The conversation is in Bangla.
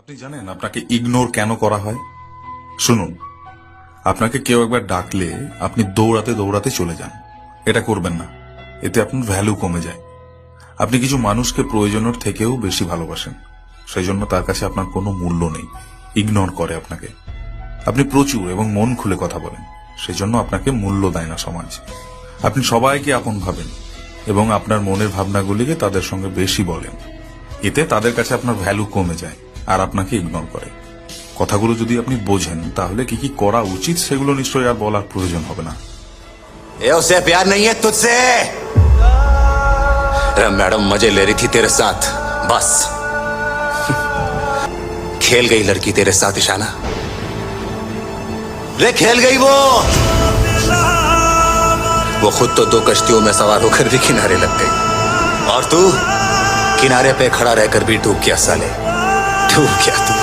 আপনি জানেন আপনাকে ইগনোর কেন করা হয়? শুনুন, আপনাকে কেউ একবার ডাকলে আপনি দৌড়াতে দৌড়াতে চলে যান। এটা করবেন না, এতে আপনার ভ্যালু কমে যায়। আপনি কিছু মানুষকে প্রয়োজনের থেকেও বেশি ভালোবাসেন, সেই জন্য তার কাছে আপনার কোনো মূল্য নেই, ইগনোর করে আপনাকে। আপনি প্রচুর এবং মন খুলে কথা বলেন, সেই জন্য আপনাকে মূল্য দেয় না সমাজ। আপনি সবাইকে আপন ভাবেন এবং আপনার মনের ভাবনাগুলিকে তাদের সঙ্গে বেশি বলেন, এতে তাদের কাছে আপনার ভ্যালু কমে যায় আর আপনাকে ইগনোর করে। কথাগুলো যদি আপনি বোঝেন তাহলে কি কি করা উচিত সেগুলো নিশ্চয়ই আর বলার প্রয়োজন হবে না। ये उसे प्यार नहीं है तुझसे। अरे मैडम मजे ले रही थी तेरे साथ, बस खेल गई लड़की तेरे साथ इशाना। रे खेल गई वो खुद तो दो कश्तियों में सवार होकर भी किनारे लग गई, और तू किनारे पे खड़ा रहकर भी डूब गया साले, डूब गया तू।